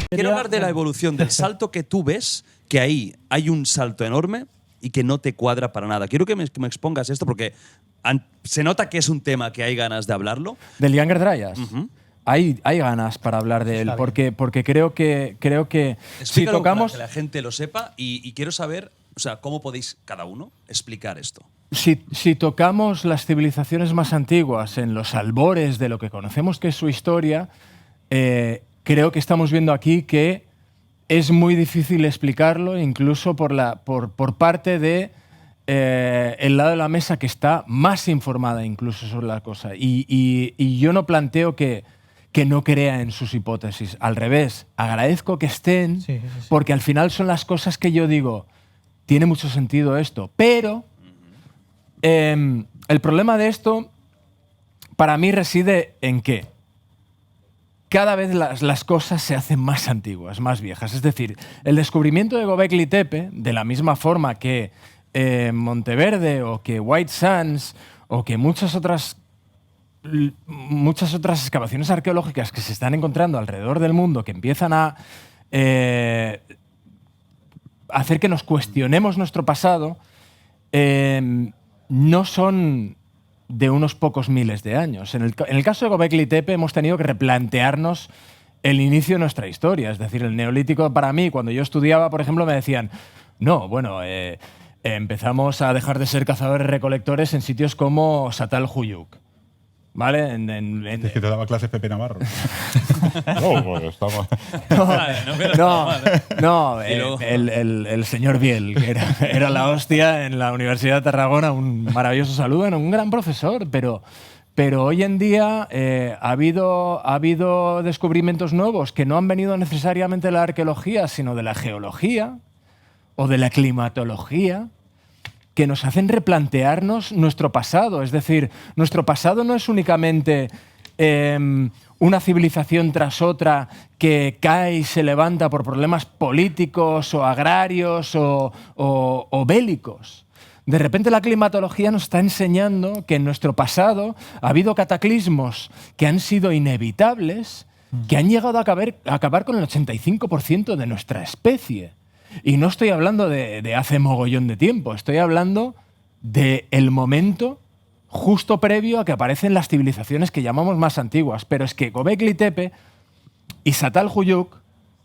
Quiero hablar de la evolución, del salto que tú ves, que ahí hay un salto enorme y que no te cuadra para nada. Quiero que me expongas esto porque se nota que es un tema que hay ganas de hablarlo. Del Younger Dryas. Hay ganas para hablar de él, porque creo que si Explícalo tocamos… para que la gente lo sepa y quiero saber, o sea, cómo podéis cada uno explicar esto. Si tocamos las civilizaciones más antiguas en los albores de lo que conocemos que es su historia, creo que estamos viendo aquí que es muy difícil explicarlo, incluso por parte de el lado de la mesa que está más informada incluso sobre la cosa. Y yo no planteo que no crea en sus hipótesis. Al revés, agradezco que estén, porque al final son las cosas que yo digo, tiene mucho sentido esto. Pero el problema de esto, para mí, reside en que cada vez las cosas se hacen más antiguas, más viejas. Es decir, el descubrimiento de Göbekli Tepe, de la misma forma que Monteverde o que White Sands o que muchas otras excavaciones arqueológicas que se están encontrando alrededor del mundo, que empiezan a hacer que nos cuestionemos nuestro pasado, no son de unos pocos miles de años. En el caso de Göbekli Tepe hemos tenido que replantearnos el inicio de nuestra historia. Es decir, el Neolítico, para mí, cuando yo estudiaba, por ejemplo, me decían, no, bueno, empezamos a dejar de ser cazadores-recolectores en sitios como Çatalhöyük. ¿Vale? Es que te daba clases Pepe Navarro. El señor Biel, que era la hostia en la Universidad de Tarragona, un maravilloso saludo, un gran profesor, pero hoy en día ha habido descubrimientos nuevos que no han venido necesariamente de la arqueología, sino de la geología o de la climatología, que nos hacen replantearnos nuestro pasado. Es decir, nuestro pasado no es únicamente una civilización tras otra que cae y se levanta por problemas políticos o agrarios o bélicos. De repente la climatología nos está enseñando que en nuestro pasado ha habido cataclismos que han sido inevitables, que han llegado a acabar con el 85% de nuestra especie. Y no estoy hablando de hace mogollón de tiempo, estoy hablando del momento justo previo a que aparecen las civilizaciones que llamamos más antiguas. Pero es que Göbekli Tepe y Çatalhöyük,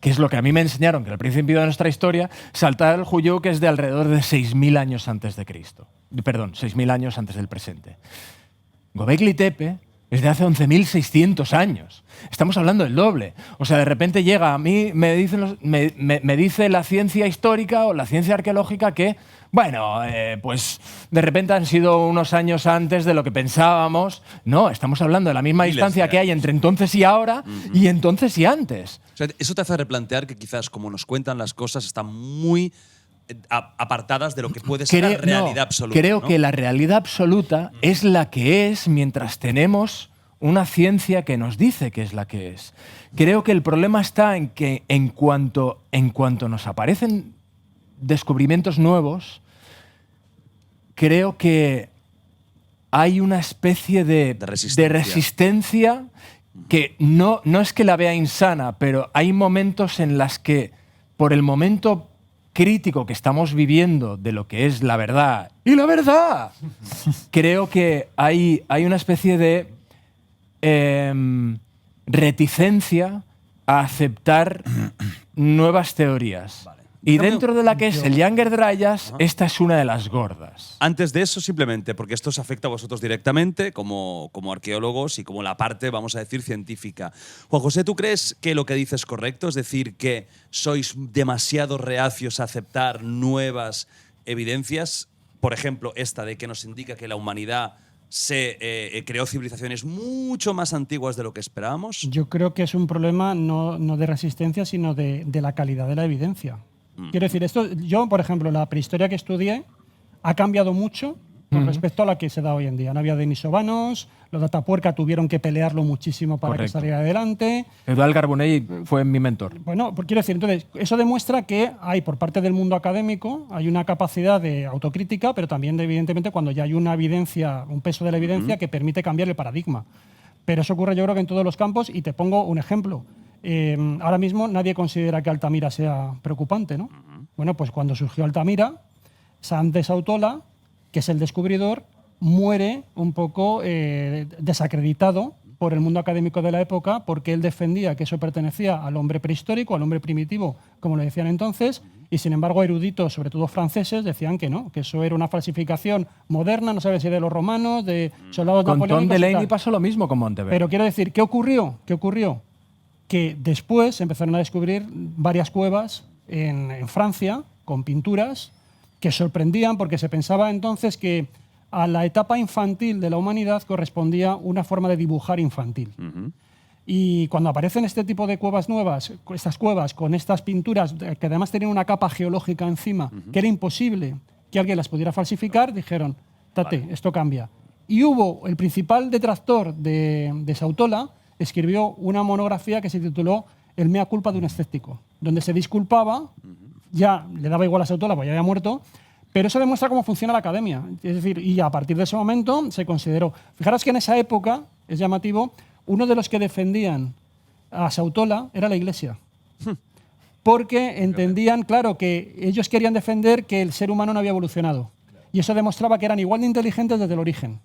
que es lo que a mí me enseñaron, que al principio de nuestra historia, Çatalhöyük es de alrededor de 6.000 años antes de Cristo. Perdón, 6.000 años antes del presente. Göbekli Tepe es de hace 11.600 años. Estamos hablando del doble. O sea, de repente llega a mí, me dice la ciencia histórica o la ciencia arqueológica que, bueno, pues de repente han sido unos años antes de lo que pensábamos. No, estamos hablando de la misma distancia que hay entre entonces y ahora y entonces y antes. O sea, eso te hace replantear que quizás como nos cuentan las cosas están muy apartadas de lo que puede ser la realidad absoluta. Creo que la realidad absoluta es la que es mientras tenemos una ciencia que nos dice que es la que es. Creo que el problema está en que en cuanto nos aparecen descubrimientos nuevos, creo que hay una especie de resistencia que no es que la vea insana, pero hay momentos en las que, por el momento crítico que estamos viviendo de lo que es la verdad y la verdad, creo que hay una especie de reticencia a aceptar nuevas teorías. Vale. Y dentro de la que es el Younger Dryas, esta es una de las gordas. Antes de eso, simplemente, porque esto os afecta a vosotros directamente como arqueólogos y como la parte, vamos a decir, científica. Juan José, ¿tú crees que lo que dices es correcto? Es decir, que sois demasiado reacios a aceptar nuevas evidencias. Por ejemplo, esta de que nos indica que la humanidad se creó civilizaciones mucho más antiguas de lo que esperábamos. Yo creo que es un problema no de resistencia, sino de la calidad de la evidencia. Quiero decir, yo, por ejemplo, la prehistoria que estudié ha cambiado mucho con respecto a la que se da hoy en día. No había denisovanos, los de Atapuerca tuvieron que pelearlo muchísimo para que saliera adelante. Eduard Carbonell fue mi mentor. Bueno, pues quiero decir, entonces, eso demuestra que hay, por parte del mundo académico, hay una capacidad de autocrítica, pero también, evidentemente, cuando ya hay una evidencia, un peso de la evidencia que permite cambiar el paradigma. Pero eso ocurre, yo creo, que en todos los campos, y te pongo un ejemplo. ahora mismo nadie considera que Altamira sea preocupante, ¿no? Bueno, pues cuando surgió Altamira, Sanz Sautola, que es el descubridor, muere un poco desacreditado por el mundo académico de la época, porque él defendía que eso pertenecía al hombre prehistórico, al hombre primitivo, como lo decían entonces, y sin embargo eruditos, sobre todo franceses, decían que no, que eso era una falsificación moderna, no sabes si de los romanos, de soldados Con Tom napoleónicos y Delaney tal. pasó lo mismo con Monteverde. Pero quiero decir, ¿qué ocurrió? Que después empezaron a descubrir varias cuevas en Francia con pinturas que sorprendían, porque se pensaba entonces que a la etapa infantil de la humanidad correspondía una forma de dibujar infantil. Y cuando aparecen este tipo de cuevas nuevas, estas cuevas con estas pinturas que además tenían una capa geológica encima, que era imposible que alguien las pudiera falsificar, dijeron, tate, esto cambia. Y hubo el principal detractor de Sautola, escribió una monografía que se tituló El mea culpa de un escéptico, donde se disculpaba, ya le daba igual a Sautola, pues ya había muerto, pero eso demuestra cómo funciona la academia. Es decir, y a partir de ese momento se consideró. Fijaros que en esa época, es llamativo, uno de los que defendían a Sautola era la Iglesia. Porque entendían, claro, que ellos querían defender que el ser humano no había evolucionado. Y eso demostraba que eran igual de inteligentes desde el origen.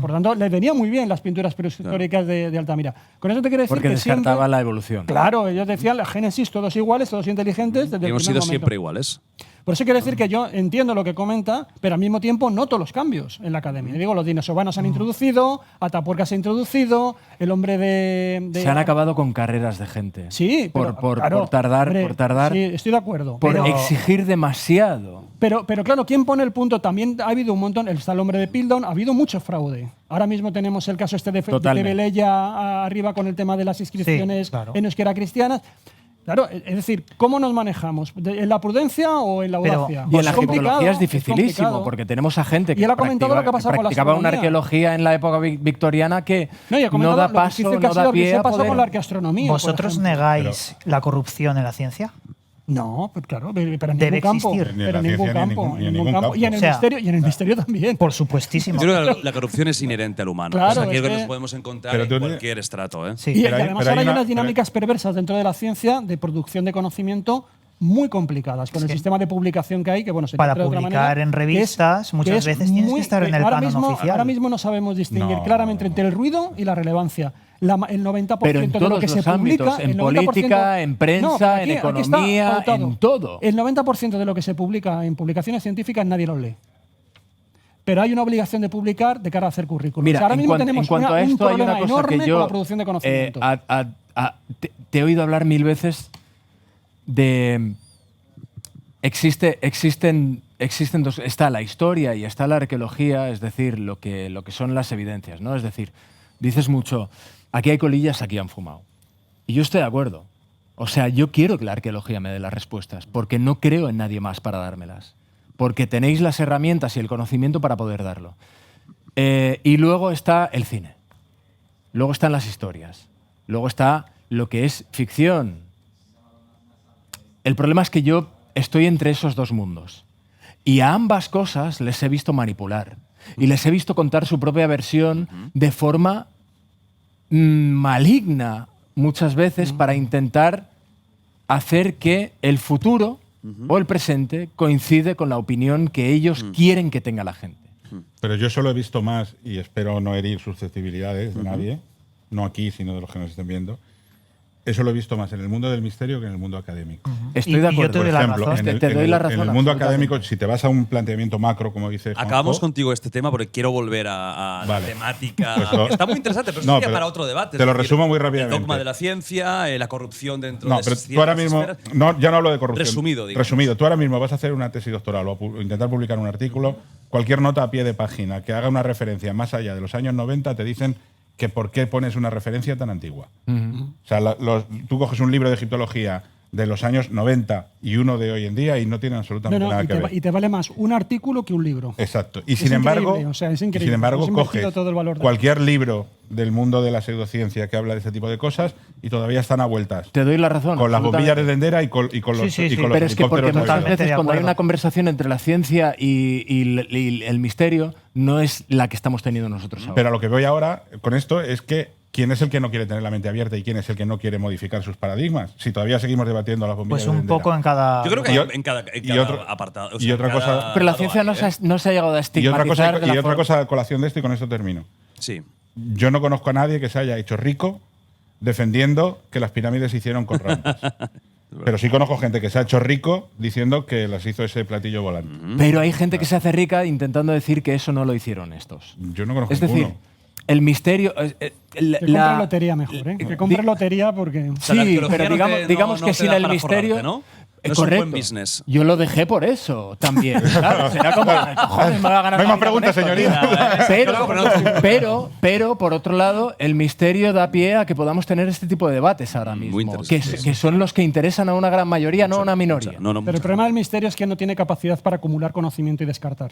Por tanto, les venía muy bien las pinturas prehistóricas de Altamira. Con eso te quiero decir Porque que descartaba siempre, la evolución. Claro, ellos decían la Génesis, todos iguales, todos inteligentes desde el Hemos primer sido momento. siempre iguales. Por eso quiero decir que yo entiendo lo que comenta, pero al mismo tiempo noto los cambios en la academia. Digo, los dinosaurios se han introducido, Atapuerca se ha introducido, el hombre de Se han acabado con carreras de gente. Sí, pero, por claro, tardar, hombre, por tardar, sí, estoy de acuerdo. por pero, exigir demasiado. pero claro, ¿quién pone el punto? También ha habido un montón, está el hombre de Piltdown, ha habido mucho fraude. Ahora mismo tenemos el caso de Totalmente. Belella arriba con el tema de las inscripciones Sí, claro. en euskera cristianas. Claro, es decir, ¿cómo nos manejamos? ¿En la prudencia o en la Pero- audacia? Y en la Es complicado, egiptología es es dificilísimo, complicado. porque tenemos a gente Y que él ha comentado lo que ha pasado con la practicaba una astronomía. arqueología en la época victoriana que No, y ha comentado da lo paso, difícil que ha no sido da abrirse pie a paso poder. con la arqueastronomía. por ¿Vosotros ejemplo. negáis la corrupción en la ciencia? No, pues claro, pero en Debe ningún campo. existir. Ni en Pero la en ningún ciencia, ni en campo. ningún- ni en ningún campo. Y en el O sea, misterio, y en el misterio también. Por supuestísimo. Yo creo que la corrupción es inherente al humano. Claro, O sea, aquí es es que que- nos podemos encontrar Pero en tú- cualquier estrato. ¿eh? Sí. Y Pero hay- además pero ahora hay hay una- unas dinámicas perversas dentro de la ciencia de producción de conocimiento muy complicadas, con Es el que sistema de publicación que hay, que bueno, se para dice de otra publicar manera, en que revistas, muchas es veces tienes que estar en el ahora canon mismo, oficial. Ahora mismo no sabemos distinguir No. claramente entre el ruido y la relevancia. El 90% Pero en de lo todos que se los ámbitos, publica, en el 90%, política, en prensa, No, pero en aquí está economía, pautado. en todo. El 90% de lo que se publica en publicaciones científicas nadie lo lee. Pero hay una obligación de publicar de cara a hacer currículum. Mira, O sea, ahora en, mismo cuan- tenemos en cuanto a un esto hay problema una cosa enorme que yo con la producción de conocimiento. te he oído hablar mil veces de existen dos, está la historia y está la arqueología, es decir, lo que son las evidencias, ¿no? Es decir, dices mucho, aquí hay colillas, aquí han fumado. Y yo estoy de acuerdo. O sea, yo quiero que la arqueología me dé las respuestas, porque no creo en nadie más para dármelas. Porque tenéis las herramientas y el conocimiento para poder darlo. Y luego está el cine. Luego están las historias. Luego está lo que es ficción. El problema es que yo estoy entre esos dos mundos. Y a ambas cosas les he visto manipular. Y les he visto contar su propia versión de forma maligna muchas veces para intentar hacer que el futuro o el presente coincide con la opinión que ellos quieren que tenga la gente. Pero yo solo he visto más, y espero no herir susceptibilidades de nadie, no aquí, sino de los que nos estén viendo. Eso lo he visto más en el mundo del misterio que en el mundo académico. Estoy Y- de y yo acuerdo. te doy Por la ejemplo, razón. en el, Te en doy el- la en razón, el mundo absolutamente. académico, si te vas a un planteamiento macro, como dice Juanjo, Acabamos contigo este tema porque quiero volver a Vale. la temática. Pues lo- Está muy interesante, pero No, sería pero para otro debate. te lo Es decir, resumo muy rápidamente. El dogma de la ciencia, la corrupción dentro No, de pero esas tú ahora ciertas mismo, esferas. no, ya no hablo de corrupción. Resumido, digamos. Resumido, tú ahora mismo vas a hacer una tesis doctoral o intentar publicar un artículo, cualquier nota a pie de página que haga una referencia más allá de los años 90 te dicen que por qué pones una referencia tan antigua. O sea, tú coges un libro de egiptología de los años 90 y uno de hoy en día y no tienen absolutamente nada que ver. y te vale más un artículo que un libro. Exacto. Y Es sin embargo, increíble, o sea, es increíble. sin embargo Hemos invertido coges todo el valor de- cualquier libro del mundo de la pseudociencia que habla de este tipo de cosas y todavía están a vueltas. Te doy la razón. Con las bombillas de absolutamente. Dendera y con los, Sí, sí, y sí. con los Pero es que porque helicópteros muchas navideños. Totalmente veces de cuando hay acuerdo. una conversación entre la ciencia y el misterio no es la que estamos teniendo nosotros ahora. Pero a lo que voy ahora con esto es que ¿quién es el que no quiere tener la mente abierta y quién es el que no quiere modificar sus paradigmas? Si todavía seguimos debatiendo las bombillas Pues de un Vendera. poco en cada. Yo creo que Y en cada apartado. o y sea, otra en cada cosa- Pero la lado ciencia hay, no se ha llegado a Y estigmatizar. otra cosa a colación de esto, y con esto termino. Sí. Yo no conozco a nadie que se haya hecho rico defendiendo que las pirámides se hicieron con rampas. Pero sí conozco gente que se ha hecho rico diciendo que las hizo ese platillo volante. Pero hay gente que se hace rica intentando decir que eso no lo hicieron estos. Yo no conozco Es decir, ninguno. el misterio. Que compre lotería mejor, ¿eh? Que compre lotería porque. O sea, la Sí, arqueología pero no digamos, te- digamos no que te sin da el para misterio. forrarte, ¿no? Es No es un buen correcto. business. Yo lo dejé por eso también. Claro, será como. Cojones, me voy a ganar No hay la más vida preguntas, con esto, señorita. tío. Pero, por otro lado, el misterio da pie a que podamos tener este tipo de debates ahora Muy mismo. interesante. Que son los que interesan a una gran mayoría, no a una minoría. No, no, Pero el problema del misterio es que no tiene capacidad para acumular conocimiento y descartar.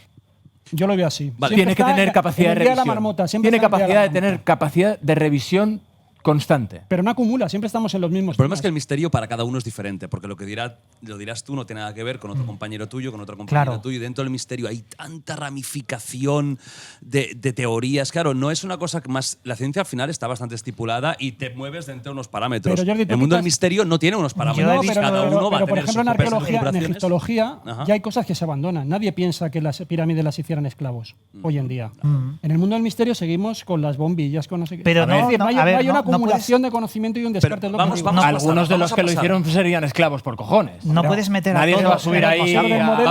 Yo lo veo así. Vale. Siempre Tiene que está tener en capacidad el de día la revisión. marmota, siempre Tiene está en el día capacidad la de tener marmota. capacidad de revisión constante. Pero no acumula, siempre estamos en los mismos. El problema es que el temas. misterio para cada uno es diferente, porque lo dirás tú no tiene nada que ver con otro compañero tuyo, con otro compañero Claro. tuyo. Y dentro del misterio hay tanta ramificación de teorías. Claro, no es una cosa que más. La ciencia al final está bastante estipulada y te mueves dentro de unos parámetros. Pero, Jordi, tú el mundo del quitas- misterio no tiene unos parámetros. he visto- cada uno va a pero, por tener ejemplo, en sus propias arqueología, en configuraciones. egiptología, Ajá. ya hay cosas que se abandonan. Nadie piensa que las pirámides las hicieran esclavos hoy en día. En el mundo del misterio seguimos con las bombillas, con no sé qué. Pero Es no, decir, no, hay, a ver, hay una no puedes- acumulación de conocimiento y un descarte. es lo que vamos- digo. vamos a pasar, Algunos de vamos los a que lo pasar. hicieron serían esclavos por cojones. No puedes meter a Nadie se va a todos subir en el ahí. mismo saco. El modelo